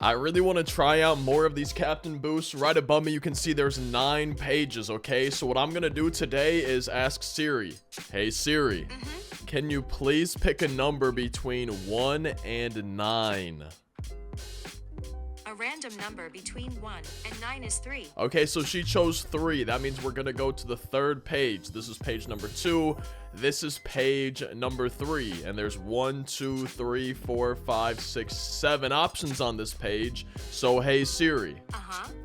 I really want to try out more of these captain boosts. Right above me, you can see there's 9 pages, okay? So what I'm going to do today is ask Siri. Hey, Siri, can you please pick a number between 1 and 9? A random number between 1 and 9 is 3. Okay, so she chose 3. That means we're going to go to the 3rd page. This is page number 2. This is page number 3. And there's 1, 2, 3, 4, 5, 6, 7 options on this page. So, hey, Siri.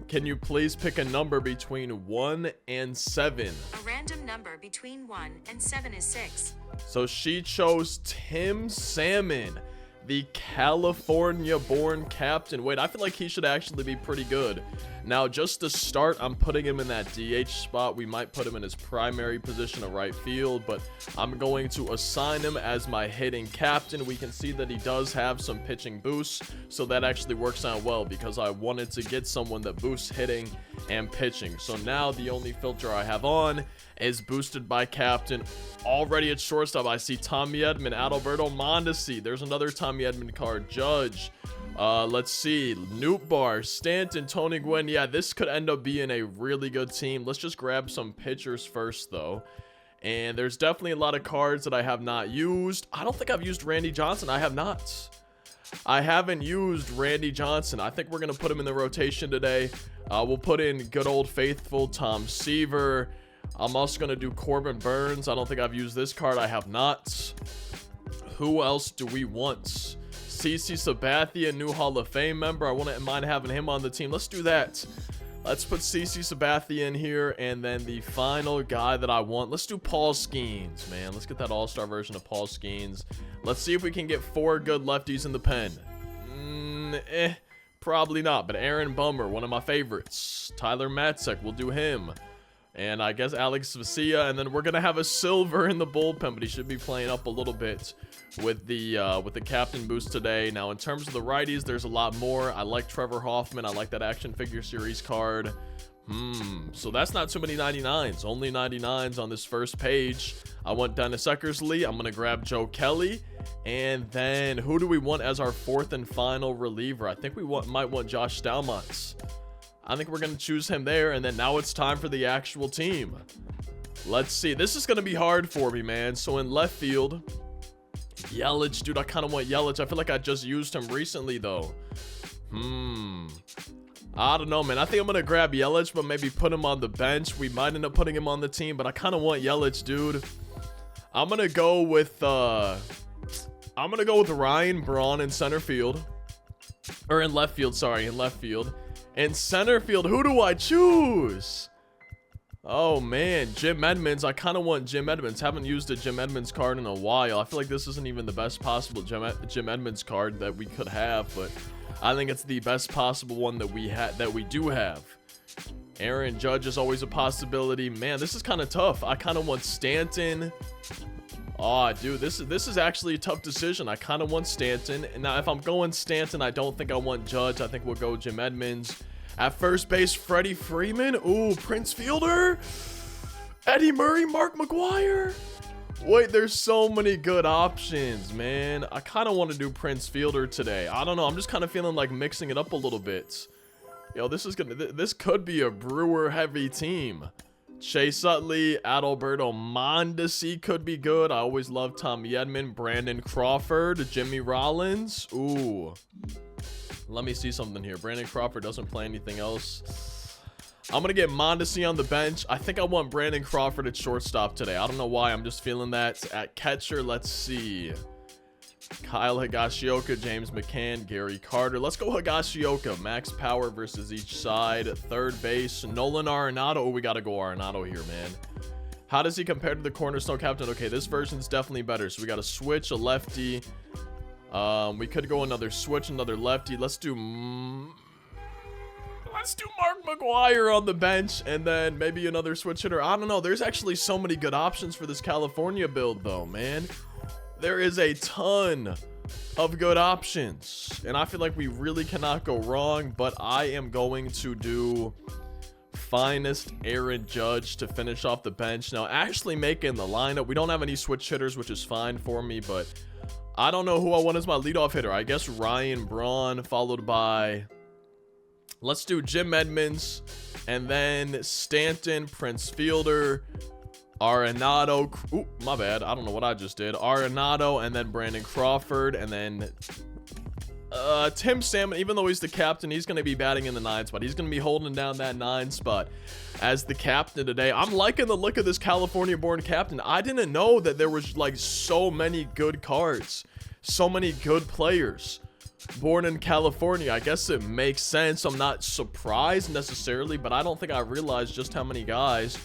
Can you please pick a number between 1 and 7? A random number between 1 and 7 is 6. So she chose Tim Salmon, the California-born captain. Wait, I feel like he should actually be pretty good. Now, just to start, I'm putting him in that DH spot. We might put him in his primary position of right field, but I'm going to assign him as my hitting captain. We can see that he does have some pitching boosts, so that actually works out well because I wanted to get someone that boosts hitting and pitching. So now the only filter I have on is boosted by captain. Already at shortstop, I see Tommy Edman, Adalberto Mondesi. There's another Tommy Edman card. Judge. Let's see. Nootbaar, Stanton, Tony Gwynn. Yeah, this could end up being a really good team. Let's just grab some pitchers first, though. And there's definitely a lot of cards that I have not used. I don't think I've used Randy Johnson. I have not. I haven't used Randy Johnson. I think we're going to put him in the rotation today. We'll put in good old faithful Tom Seaver. I'm also going to do Corbin Burns. I don't think I've used this card. I have not. Who else do we want? CC Sabathia, new Hall of Fame member. I wouldn't mind having him on the team. Let's do that. Let's put CC Sabathia in here. And then the final guy that I want. Let's do Paul Skeens, man. Let's get that all-star version of Paul Skeens. Let's see if we can get 4 good lefties in the pen. Probably not. But Aaron Bummer, one of my favorites. Tyler Matzek, we'll do him. And I guess Alex Vesia, and then we're gonna have a silver in the bullpen, but he should be playing up a little bit with the captain boost today. Now, in terms of the righties, there's a lot more. I like Trevor Hoffman. I like that action figure series card. So that's not too many 99s. Only 99s on this first page. I want Dennis Eckersley. I'm gonna grab Joe Kelly, and then who do we want as our 4th and final reliever? I think we might want Josh Stalmans. I think we're going to choose him there, and then now it's time for the actual team. Let's see. This is going to be hard for me, man. So in left field, Yelich. Dude, I kind of want Yelich. I feel like I just used him recently, though. I don't know, man. I think I'm going to grab Yelich, but maybe put him on the bench. We might end up putting him on the team, but I kind of want Yelich, dude. I'm going to go with Ryan Braun in center field. Or in left field, sorry, in left field. In center field, who do I choose? Oh, man. Jim Edmonds. I kind of want Jim Edmonds. Haven't used a Jim Edmonds card in a while. I feel like this isn't even the best possible Jim Edmonds card that we could have, but I think it's the best possible one that we do have. Aaron Judge is always a possibility. Man, this is kind of tough. I kind of want Stanton. Oh, dude, this is actually a tough decision. I kind of want Stanton. And now, if I'm going Stanton, I don't think I want Judge. I think we'll go Jim Edmonds. At first base, Freddie Freeman. Ooh, Prince Fielder. Eddie Murray, Mark McGwire. Wait, there's so many good options, man. I kind of want to do Prince Fielder today. I don't know. I'm just kind of feeling like mixing it up a little bit. Yo, this could be a Brewer-heavy team. Chase Utley, Adalberto Mondesi could be good. I always love Tommy Edman, Brandon Crawford, Jimmy Rollins. Ooh. Let me see something here. Brandon Crawford doesn't play anything else. I'm going to get Mondesi on the bench. I think I want Brandon Crawford at shortstop today. I don't know why. I'm just feeling that. At catcher, let's see. Kyle Higashioka, James McCann, Gary Carter. Let's go Higashioka. Max power versus each side. Third base, Nolan Arenado. Oh, we got to go Arenado here, man. How does he compare to the cornerstone captain? Okay, this version's definitely better. So we got to switch a lefty. We could go another switch, another lefty. Let's do Mark McGwire on the bench, and then maybe another switch hitter. I don't know. There's actually so many good options for this California build, though, man. There is a ton of good options, and I feel like we really cannot go wrong, but I am going to do finest Aaron Judge to finish off the bench. Now, actually making the lineup, we don't have any switch hitters, which is fine for me, but I don't know who I want as my leadoff hitter. I guess Ryan Braun, followed by... Let's do Jim Edmonds, and then Stanton, Prince Fielder, Arenado. Ooh, my bad. I don't know what I just did. Arenado, and then Brandon Crawford, and then Tim Salmon. Even though he's the captain, he's going to be batting in the 9 spot. He's going to be holding down that 9 spot as the captain today. I'm liking the look of this California-born captain. I didn't know that there was like so many good cards, so many good players born in California. I guess it makes sense. I'm not surprised necessarily, but I don't think I realized just how many guys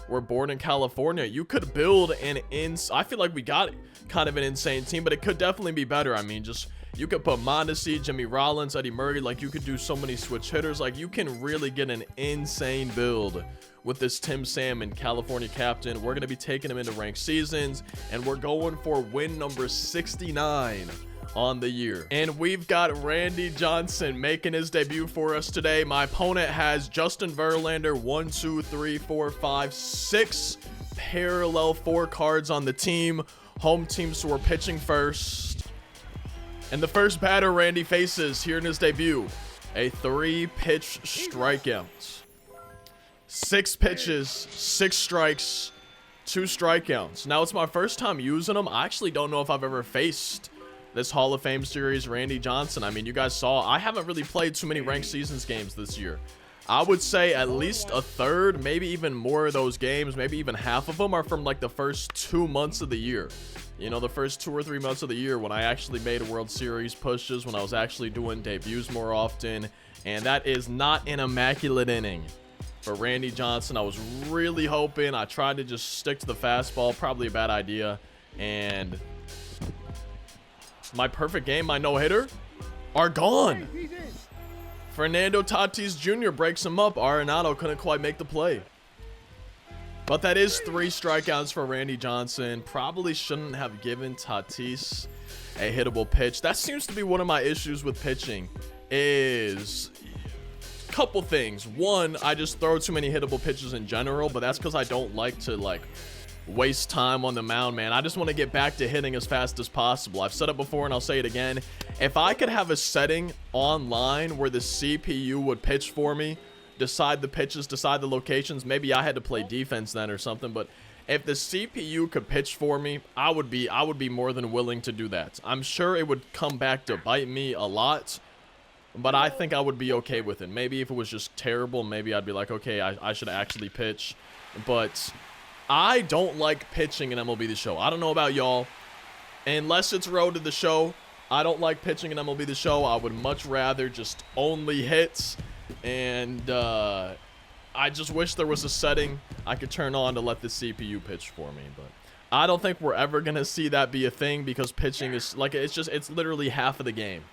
were born in California. You could build I feel like we got kind of an insane team, but it could definitely be better. I mean, just you could put Mondesi, Jimmy Rollins, Eddie Murray. Like, you could do so many switch hitters. Like, you can really get an insane build with this Tim Salmon California captain. We're going to be taking him into ranked seasons, and we're going for win number 69 on the year. And we've got Randy Johnson making his debut for us today. My opponent has Justin Verlander, 1, 2, 3, 4, 5, 6 parallel 4 cards on the team. Home team, so we're pitching first. And the first batter Randy faces here in his debut, a 3-pitch strikeout. 6 pitches, 6 strikes, 2 strikeouts. Now, it's my first time using them. I actually don't know if I've ever faced this Hall of Fame series Randy Johnson. I mean, you guys saw I haven't really played too many ranked seasons games this year. I would say at least a third, maybe even more of those games, maybe even half of them are from like the first 2 months of the year. You know, the first 2 or 3 months of the year when I actually made World Series pushes, when I was actually doing debuts more often. And that is not an immaculate inning for Randy Johnson. I was really hoping. I tried to just stick to the fastball. Probably a bad idea. And my perfect game, my no-hitter, are gone. Fernando Tatis Jr. breaks him up. Arenado couldn't quite make the play. But that is 3 strikeouts for Randy Johnson. Probably shouldn't have given Tatis a hittable pitch. That seems to be one of my issues with pitching, is a couple things. One, I just throw too many hittable pitches in general, but that's because I don't like to waste time on the mound, man. I just want to get back to hitting as fast as possible. I've said it before and I'll say it again. If I could have a setting online where the CPU would pitch for me, decide the pitches, decide the locations, maybe I had to play defense then or something, but if the CPU could pitch for me, I would be more than willing to do that. I'm sure it would come back to bite me a lot, but I think I would be okay with it. Maybe if it was just terrible, maybe I'd be like, okay, I should actually pitch. But I don't like pitching in MLB The Show. I don't know about y'all. Unless it's Road to the Show, I don't like pitching in MLB The Show. I would much rather just only hits. And I just wish there was a setting I could turn on to let the CPU pitch for me. But I don't think we're ever going to see that be a thing, because pitching is like, it's literally half of the game.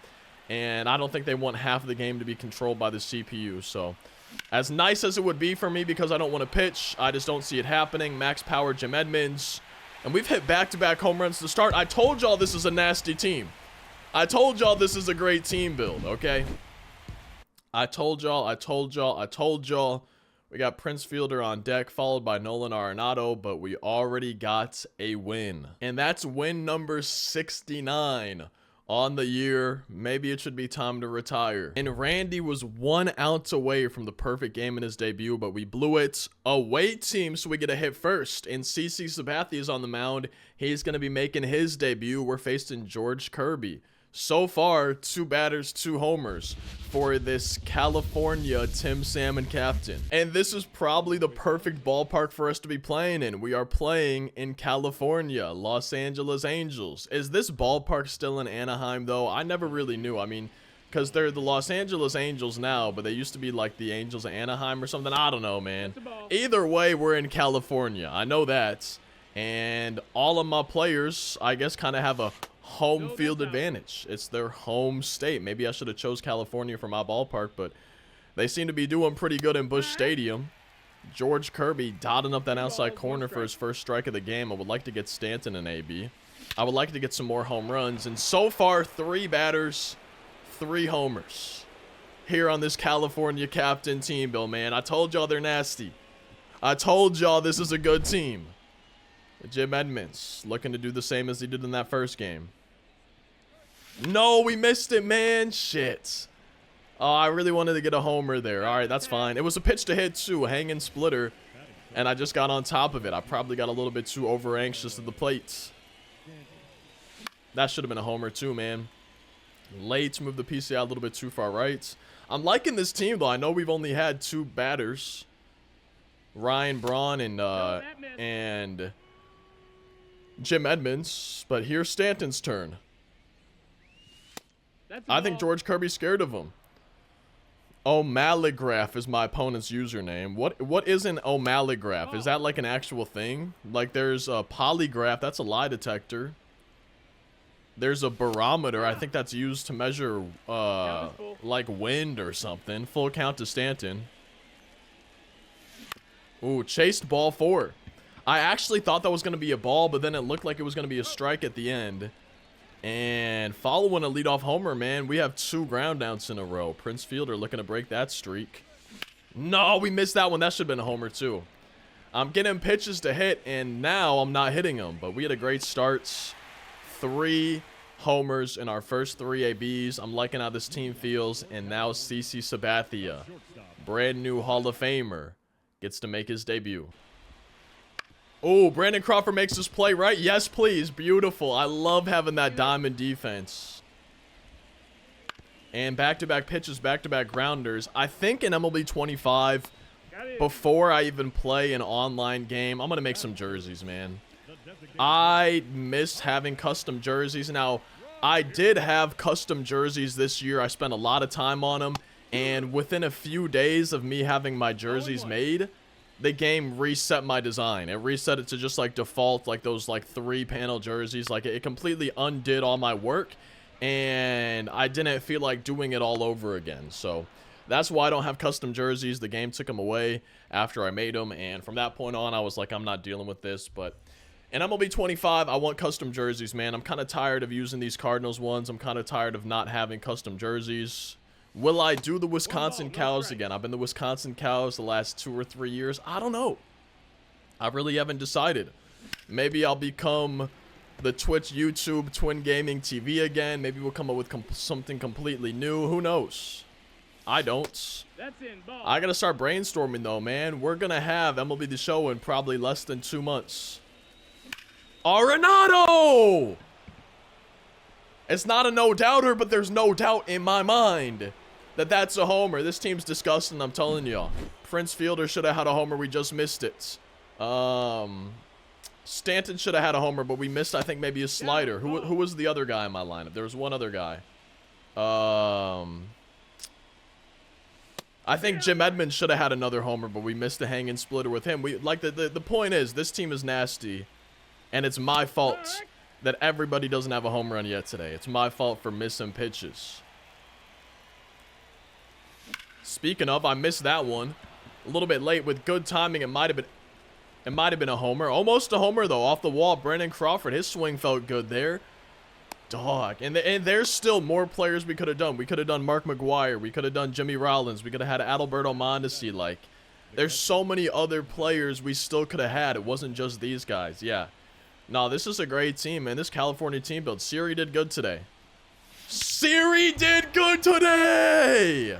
And I don't think they want half of the game to be controlled by the CPU. So as nice as it would be for me, because I don't want to pitch, I just don't see it happening. Max power, Jim Edmonds. And we've hit back-to-back home runs to start. I told y'all this is a nasty team. I told y'all this is a great team build, okay? I told y'all. We got Prince Fielder on deck, followed by Nolan Arenado, but we already got a win. And that's win number 69 on the year. Maybe it should be time to retire. And Randy was 1 out away from the perfect game in his debut, but we blew it. Away team, so we get a hit first. And CC Sabathia is on the mound. He's going to be making his debut. We're facing George Kirby. So far, 2 batters, 2 homers for this California Tim Salmon captain. And this is probably the perfect ballpark for us to be playing in. We are playing in California, Los Angeles Angels. Is this ballpark still in Anaheim, though? I never really knew. I mean, because they're the Los Angeles Angels now, but they used to be like the Angels of Anaheim or something. I don't know, man. Either way, we're in California. I know that. And all of my players, I guess, kind of have a home field advantage. It's their home state. Maybe I should have chose California for my ballpark, but they seem to be doing pretty good in Busch Stadium. George Kirby dotting up that outside corner for his first strike of the game. I would like to get Stanton in AB. I would like to get some more home runs. And so far, 3 batters, 3 homers here on this California captain team, Bill, man. I told y'all they're nasty. I told y'all this is a good team. Jim Edmonds looking to do the same as he did in that first game. No, we missed it, man. Shit. Oh, I really wanted to get a homer there. All right, that's fine. It was a pitch to hit, too. Hanging splitter. And I just got on top of it. I probably got a little bit too over anxious at the plate. That should have been a homer, too, man. Late, move the PCI a little bit too far right. I'm liking this team, though. I know we've only had 2 batters. Ryan Braun and Jim Edmonds. But here's Stanton's turn. I think George Kirby's scared of him. O'Malleygraph is my opponent's username. What is an O'Malleygraph? Is that like an actual thing? Like there's a polygraph. That's a lie detector. There's a barometer. I think that's used to measure like wind or something. Full count to Stanton. Ooh, chased ball 4. I actually thought that was going to be a ball, but then it looked like it was going to be a strike at the end. And following a leadoff homer, man, we have 2 ground outs in a row. Prince Fielder looking to break that streak. No, we missed that one. That should have been a homer, too. I'm getting pitches to hit, and now I'm not hitting them. But we had a great start. 3 homers in our first 3 ABs. I'm liking how this team feels. And now CC Sabathia, brand new Hall of Famer, gets to make his debut. Oh, Brandon Crawford makes his play, right? Yes, please. Beautiful. I love having that diamond defense. And back-to-back pitches, back-to-back grounders. I think in MLB 25, before I even play an online game, I'm going to make some jerseys, man. I miss having custom jerseys. Now, I did have custom jerseys this year. I spent a lot of time on them. And within a few days of me having my jerseys made, the game reset my design. It reset it to just like default, like those like 3-panel jerseys. Like it completely undid all my work, and I didn't feel like doing it all over again. So that's why I don't have custom jerseys. The game took them away after I made them, and from that point on, I was like, I'm not dealing with this. But in MLB 25, I want custom jerseys, man. I'm kind of tired of using these Cardinals ones. I'm kind of tired of not having custom jerseys. Will I do the Wisconsin Cows again? I've been the Wisconsin Cows the last 2 or 3 years. I don't know. I really haven't decided. Maybe I'll become the Twitch, YouTube, Twin Gaming TV again. Maybe we'll come up with something completely new. Who knows? I don't. I gotta start brainstorming, though, man. We're gonna have MLB The Show in probably less than 2 months. Arenado! It's not a no-doubter, but there's no doubt in my mind that that's a homer. This team's disgusting, I'm telling y'all. Prince Fielder should have had a homer. We just missed it. Stanton should have had a homer, but we missed, I think, maybe a slider. Who was the other guy in my lineup? There was one other guy. I think Jim Edmonds should have had another homer, but we missed the hanging splitter with him. The point is, this team is nasty, and it's my fault that everybody doesn't have a home run yet today. It's my fault for missing pitches. Speaking of, I missed that one a little bit late. With good timing, it might have been a homer. Almost a homer, though. Off the wall, Brandon Crawford. His swing felt good there. Dog. And there's still more players we could have done. We could have done Mark McGwire. We could have done Jimmy Rollins. We could have had Adalberto Mondesi. Like, there's so many other players we still could have had. It wasn't just these guys. Yeah. No, this is a great team, man. This California team build. Siri did good today. Siri did good today!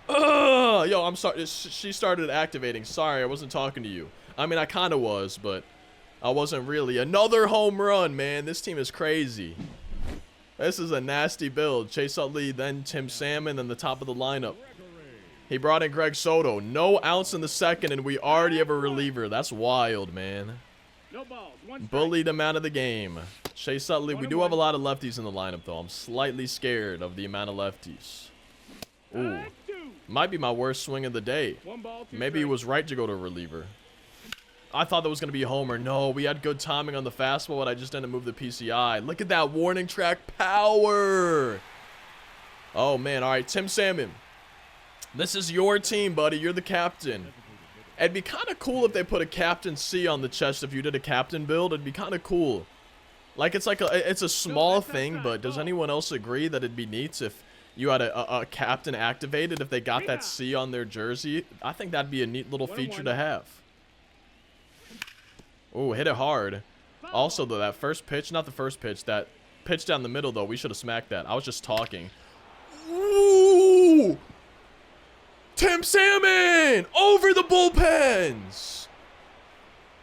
Yo, I'm sorry. She started activating. Sorry, I wasn't talking to you. I mean, I kind of was, but I wasn't really. Another home run, man. This team is crazy. This is a nasty build. Chase Utley, then Tim Salmon, then the top of the lineup. He brought in Greg Soto. No outs in the second, and we already have a reliever. That's wild, man. No balls, Bullied him out of the game. Chase Utley. We do have a lot of lefties in the lineup, though. I'm slightly scared of the amount of lefties. Ooh. Might be my worst swing of the day. Maybe he was right to go to a reliever. I thought that was going to be a homer. No, we had good timing on the fastball, but I just didn't move the PCI. Look at that warning track power. Oh, man. All right, Tim Salmon. This is your team, buddy. You're the captain. It'd be kind of cool if they put a Captain C on the chest if you did a captain build. It'd be kind of cool. Like, it's a small thing, but does anyone else agree that it'd be neat if you had a captain activated, if they got that C on their jersey? I think that'd be a neat little feature to have. Oh, hit it hard. Also, though, that first pitch, not the first pitch, that pitch down the middle, though. We should have smacked that. I was just talking. Ooh! Tim Salmon! Over the bullpens!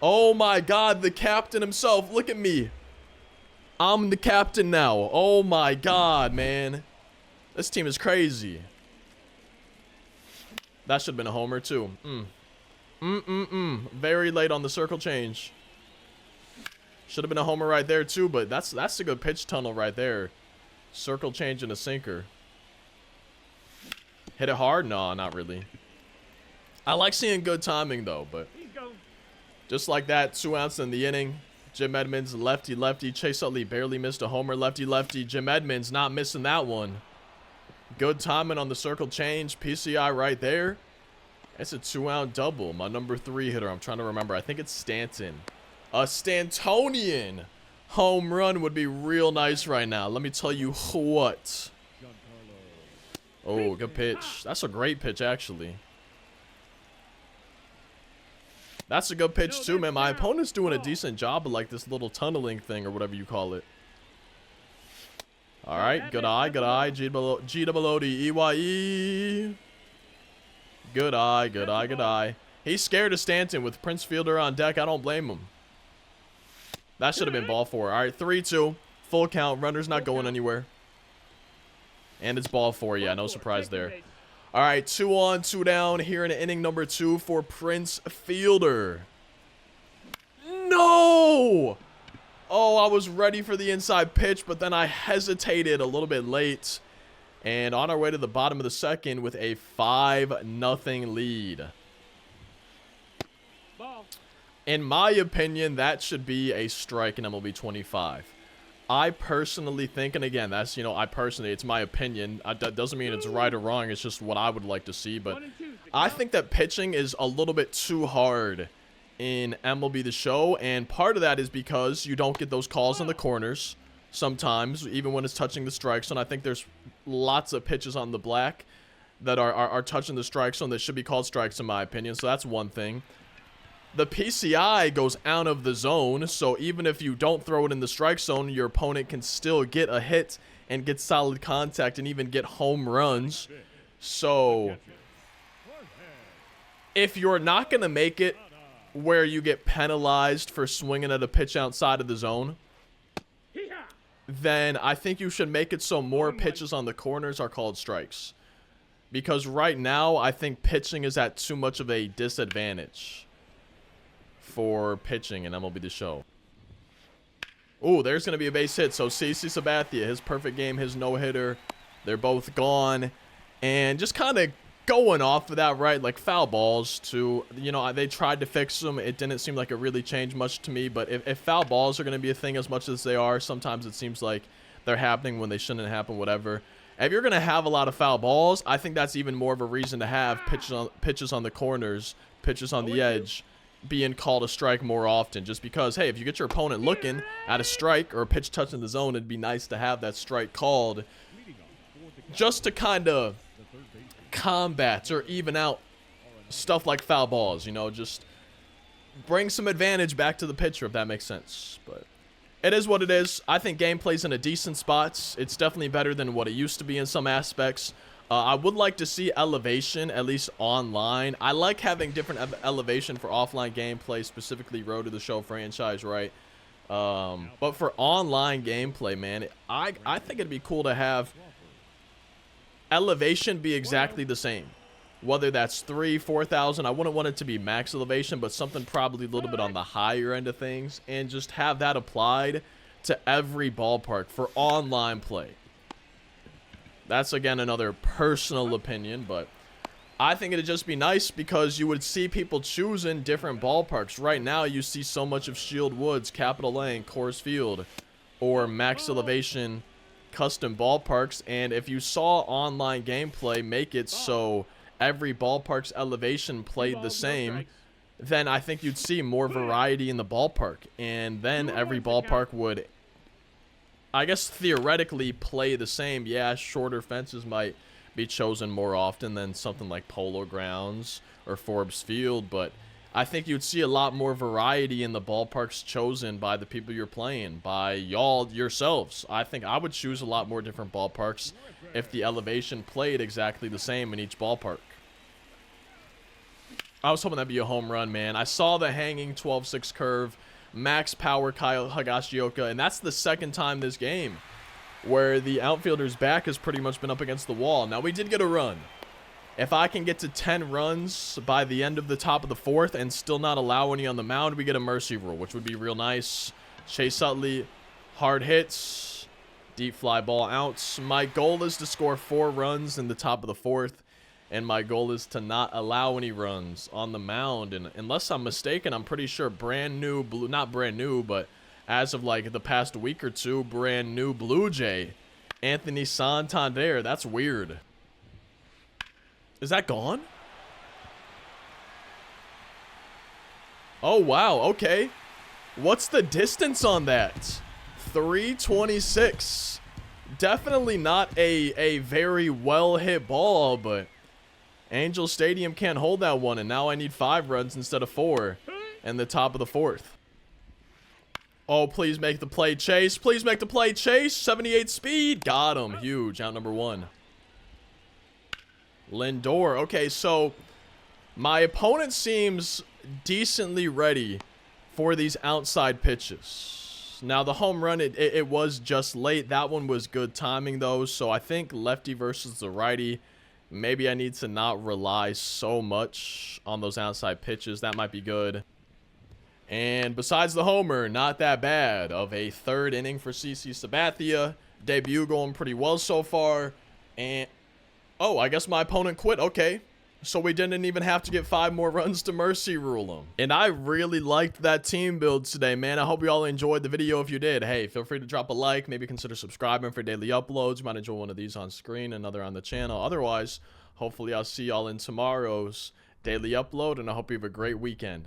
Oh my god, the captain himself. Look at me. I'm the captain now. Oh my god, man. This team is crazy. That should have been a homer, too. Very late on the circle change. Should have been a homer right there, too, but that's a good pitch tunnel right there. Circle change and a sinker. Hit it hard? No, not really. I like seeing good timing, though, but just like that, 2 outs in the inning. Jim Edmonds, lefty. Chase Utley barely missed a homer, lefty. Jim Edmonds not missing that one. Good timing on the circle change. PCI right there. It's a 2-out double. My number 3 hitter, I'm trying to remember. I think it's Stanton. A Stantonian home run would be real nice right now. Let me tell you what. Oh, good pitch. That's a great pitch, actually. That's a good pitch, too, man. My opponent's doing a decent job of, like, this little tunneling thing or whatever you call it. All right, good eye. G-double-O-D-E-Y-E. Good eye. He's scared of Stanton with Prince Fielder on deck. I don't blame him. That should have been ball 4. All right, 3-2. Full count. Runner's not going anywhere. And it's ball 4. Yeah, no surprise there. All right, 2 on, 2 down here in inning number 2 for Prince Fielder. No! Oh, I was ready for the inside pitch, but then I hesitated a little bit late. And on our way to the bottom of the second with a 5-0 lead. In my opinion, that should be a strike in MLB 25. I personally think, and again, that's, it's my opinion. That doesn't mean it's right or wrong. It's just what I would like to see. But I think that pitching is a little bit too hard in MLB The Show. And part of that is because you don't get those calls in the corners sometimes, even when it's touching the strike zone. I think there's lots of pitches on the black that are touching the strike zone that should be called strikes, in my opinion. So that's one thing. The PCI goes out of the zone, so even if you don't throw it in the strike zone, your opponent can still get a hit and get solid contact and even get home runs. So if you're not going to make it where you get penalized for swinging at a pitch outside of the zone, then I think you should make it so more pitches on the corners are called strikes. Because right now, I think pitching is at too much of a disadvantage for pitching in MLB The Show. Oh, there's going to be a base hit. So CC Sabathia, his perfect game, his no-hitter, they're both gone. And just kind of going off of that, right, like foul balls too. They tried to fix them. It didn't seem like it really changed much to me. But if foul balls are going to be a thing as much as they are, sometimes it seems like they're happening when they shouldn't happen, whatever. If you're going to have a lot of foul balls, I think that's even more of a reason to have pitches on the corners, pitches on the edge, being called a strike more often, just because, hey, if you get your opponent looking at a strike or a pitch touching the zone, it'd be nice to have that strike called just to kind of combat or even out stuff like foul balls, just bring some advantage back to the pitcher, if that makes sense. But it is what it is. I think gameplay's in a decent spot. It's definitely better than what it used to be in some aspects. I would like to see elevation, at least online. I like having different elevation for offline gameplay, specifically Road to the Show franchise, right? But for online gameplay, man, I think it'd be cool to have elevation be exactly the same. Whether that's 3,000, 4,000, I wouldn't want it to be max elevation, but something probably a little bit on the higher end of things, and just have that applied to every ballpark for online play. That's, again, another personal opinion, but I think it'd just be nice because you would see people choosing different ballparks. Right now, you see so much of Shield Woods, Capitol Lane, Coors Field, or max elevation custom ballparks. And if you saw online gameplay make it so every ballpark's elevation played the same, then I think you'd see more variety in the ballpark. And then every ballpark would, I guess, theoretically play the same. Yeah, shorter fences might be chosen more often than something like Polo Grounds or Forbes Field, but I think you'd see a lot more variety in the ballparks chosen by the people you're playing, by y'all yourselves. I think I would choose a lot more different ballparks if the elevation played exactly the same in each ballpark. I was hoping that'd be a home run, man. I saw the hanging 12-6 curve, max power Kyle Higashioka, and that's the second time this game where the outfielder's back has pretty much been up against the wall. Now, we did get a run. If I can get to 10 runs by the end of the top of the fourth and still not allow any on the mound, we get a mercy rule, which would be real nice. Chase Utley, hard hits, deep fly ball outs. My goal is to score 4 runs in the top of the fourth, and my goal is to not allow any runs on the mound. And unless I'm mistaken, I'm pretty sure brand new blue, not brand new, but as of like the past week or two, brand new Blue Jay, Anthony Santander. That's weird. Is that gone? Oh, wow. Okay. What's the distance on that? 326. Definitely not a very well hit ball, but Angel Stadium can't hold that one, and now I need 5 runs instead of 4 in the top of the fourth. Oh, please make the play, Chase. Please make the play, Chase. 78 speed. Got him. Huge. Out number 1. Lindor. Okay, so my opponent seems decently ready for these outside pitches. Now, the home run, it was just late. That one was good timing, though, so I think lefty versus the righty, maybe I need to not rely so much on those outside pitches. That might be good. And besides the homer, not that bad of a 3rd inning for CC Sabathia. Debut going pretty well so far. And oh, I guess my opponent quit. Okay. So we didn't even have to get 5 more runs to mercy rule him. And I really liked that team build today, man. I hope you all enjoyed the video. If you did, hey, feel free to drop a like. Maybe consider subscribing for daily uploads. You might enjoy one of these on screen, another on the channel. Otherwise, hopefully I'll see y'all in tomorrow's daily upload, and I hope you have a great weekend.